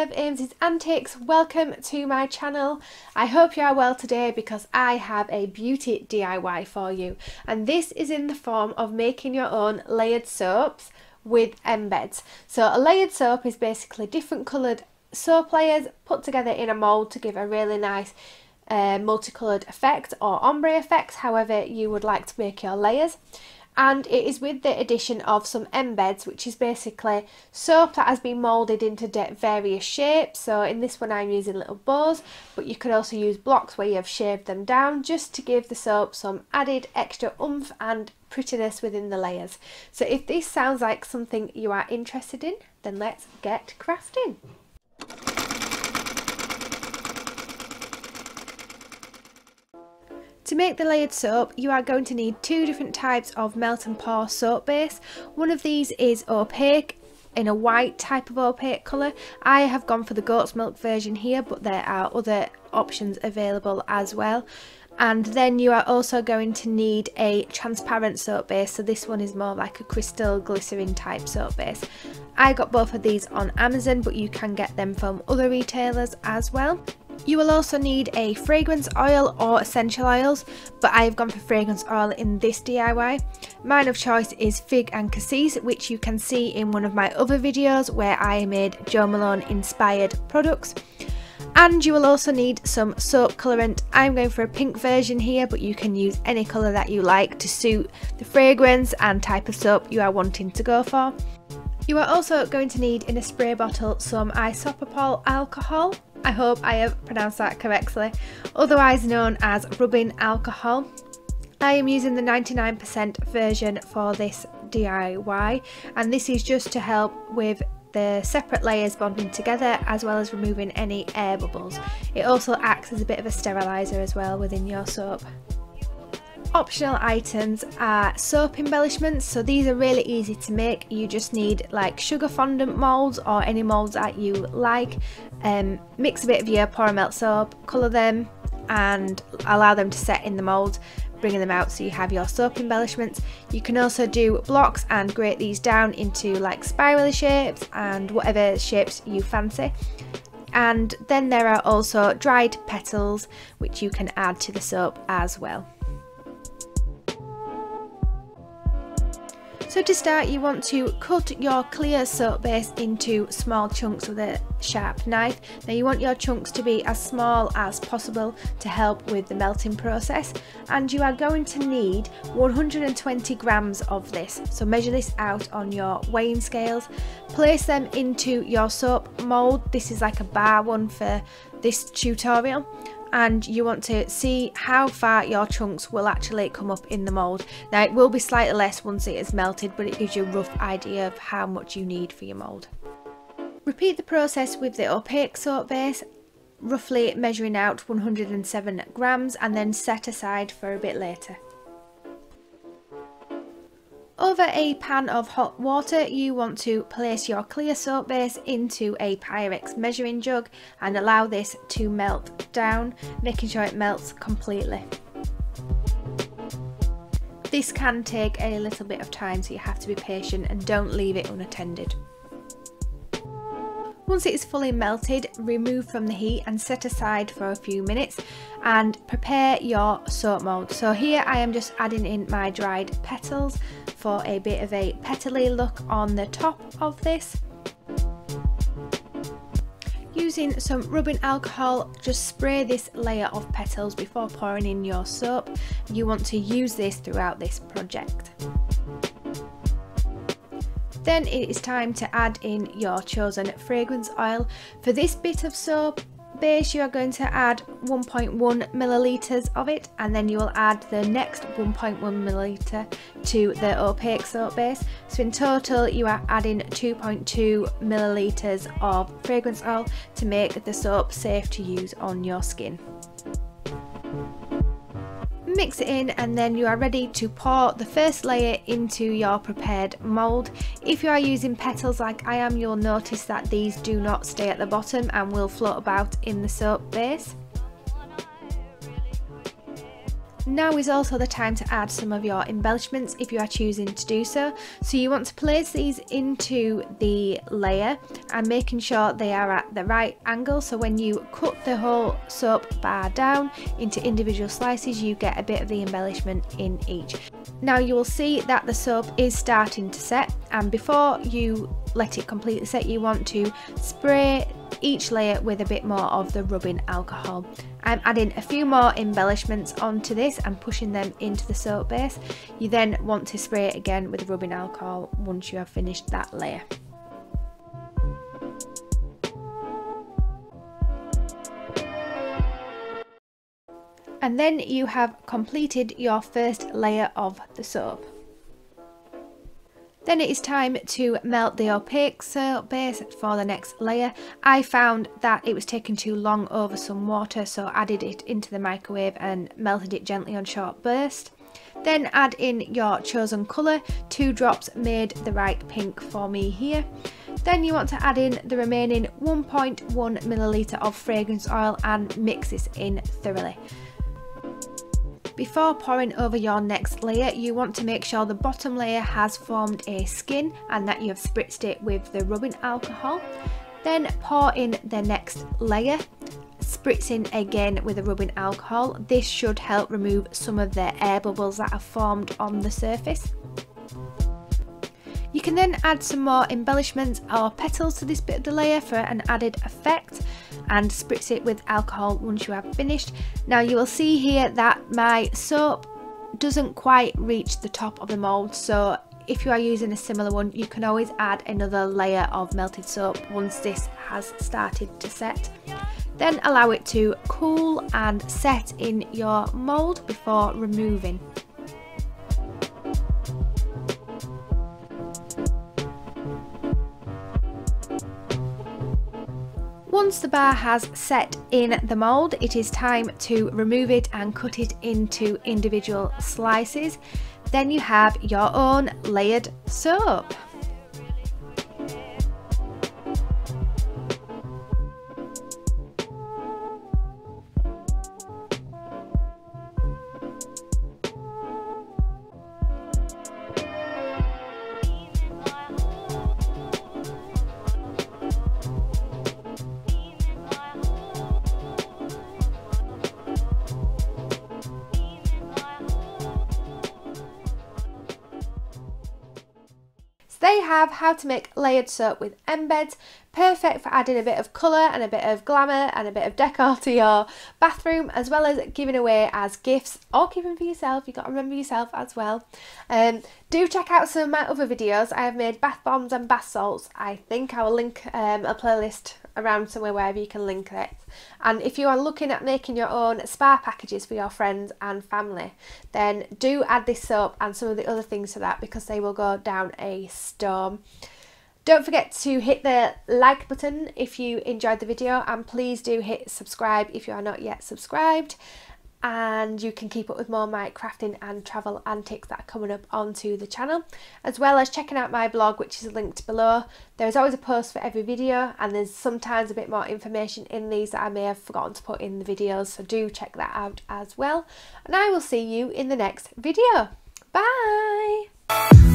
of Aimsy's Antics, welcome to my channel. I hope you are well today because I have a beauty DIY for you, and this is in the form of making your own layered soaps with embeds. So a layered soap is basically different coloured soap layers put together in a mould to give a really nice multicoloured effect or ombre effect, however you would like to make your layers. And it is with the addition of some embeds, which is basically soap that has been moulded into various shapes. So in this one I'm using little bows, but you could also use blocks where you have shaved them down just to give the soap some added extra oomph and prettiness within the layers. So if this sounds like something you are interested in, then let's get crafting. To make the layered soap, you are going to need two different types of melt and pour soap base. One of these is opaque, in a white type of opaque colour. I have gone for the goat's milk version here, but there are other options available as well. And then you are also going to need a transparent soap base, so this one is more like a crystal glycerin type soap base. I got both of these on Amazon, but you can get them from other retailers as well. You will also need a fragrance oil or essential oils, but I have gone for fragrance oil in this DIY. Mine of choice is fig and cassis, which you can see in one of my other videos where I made Jo Malone inspired products. And you will also need some soap colourant. I'm going for a pink version here, but you can use any colour that you like to suit the fragrance and type of soap you are wanting to go for. You are also going to need in a spray bottle some isopropyl alcohol. I hope I have pronounced that correctly, otherwise known as rubbing alcohol. I am using the 99% version for this DIY, and this is just to help with the separate layers bonding together as well as removing any air bubbles. It also acts as a bit of a steriliser as well within your soap. Optional items are soap embellishments, so these are really easy to make. You just need like sugar fondant moulds or any moulds that you like. Mix a bit of your pour and melt soap, colour them and allow them to set in the mould, bringing them out so you have your soap embellishments. You can also do blocks and grate these down into like spirally shapes and whatever shapes you fancy. And then there are also dried petals which you can add to the soap as well. So to start, you want to cut your clear soap base into small chunks with a sharp knife. Now you want your chunks to be as small as possible to help with the melting process, and you are going to need 120 grams of this. So measure this out on your weighing scales, place them into your soap mould. This is like a bar one for this tutorial. And you want to see how far your chunks will actually come up in the mould. Now it will be slightly less once it is melted, but it gives you a rough idea of how much you need for your mould. Repeat the process with the opaque soap base, roughly measuring out 107 grams, and then set aside for a bit later. Over a pan of hot water, you want to place your clear soap base into a Pyrex measuring jug and allow this to melt down, making sure it melts completely. This can take a little bit of time, so you have to be patient and don't leave it unattended. Once it is fully melted, remove from the heat and set aside for a few minutes and prepare your soap mould. So here I am just adding in my dried petals for a bit of a petally look on the top of this. Using some rubbing alcohol, just spray this layer of petals before pouring in your soap. You want to use this throughout this project. Then it is time to add in your chosen fragrance oil. For this bit of soap base you are going to add 1.1 millilitres of it, and then you will add the next 1.1 milliliter to the opaque soap base. So in total you are adding 2.2 milliliters of fragrance oil to make the soap safe to use on your skin. Mix it in, and then you are ready to pour the first layer into your prepared mould. If you are using petals like I am, you'll notice that these do not stay at the bottom and will float about in the soap base. Now is also the time to add some of your embellishments if you are choosing to do so. So you want to place these into the layer and making sure they are at the right angle, so when you cut the whole soap bar down into individual slices you get a bit of the embellishment in each. Now you will see that the soap is starting to set, and before you let it completely set you want to spray each layer with a bit more of the rubbing alcohol. I'm adding a few more embellishments onto this and pushing them into the soap base. You then want to spray it again with rubbing alcohol once you have finished that layer. And then you have completed your first layer of the soap. Then it is time to melt the opaque soap base for the next layer. I found that it was taking too long over some water, so added it into the microwave and melted it gently on short burst. Then add in your chosen colour. 2 drops made the right pink for me here. Then you want to add in the remaining 1.1 milliliter of fragrance oil and mix this in thoroughly. Before pouring over your next layer, you want to make sure the bottom layer has formed a skin and that you have spritzed it with the rubbing alcohol. Then pour in the next layer, spritzing again with the rubbing alcohol. This should help remove some of the air bubbles that have formed on the surface. You can then add some more embellishments or petals to this bit of the layer for an added effect, and spritz it with alcohol once you have finished. Now you will see here that my soap doesn't quite reach the top of the mould, so if you are using a similar one you can always add another layer of melted soap once this has started to set. Then allow it to cool and set in your mould before removing. Once the bar has set in the mould, it is time to remove it and cut it into individual slices. Then you have your own layered soap. There you have how to make layered soap with Embeds. Perfect for adding a bit of colour and a bit of glamour and a bit of decor to your bathroom, as well as giving away as gifts or keeping for yourself. You've got to remember yourself as well. Do check out some of my other videos. I have made bath bombs and bath salts. I think I will link a playlist around somewhere wherever you can link it. And if you are looking at making your own spa packages for your friends and family, then do add this soap and some of the other things to that, because they will go down a storm. Don't forget to hit the like button if you enjoyed the video, and please do hit subscribe if you are not yet subscribed. And you can keep up with more of my crafting and travel antics that are coming up onto the channel, as well as checking out my blog, which is linked below. There's always a post for every video, and there's sometimes a bit more information in these that I may have forgotten to put in the videos, so do check that out as well. And I will see you in the next video. Bye!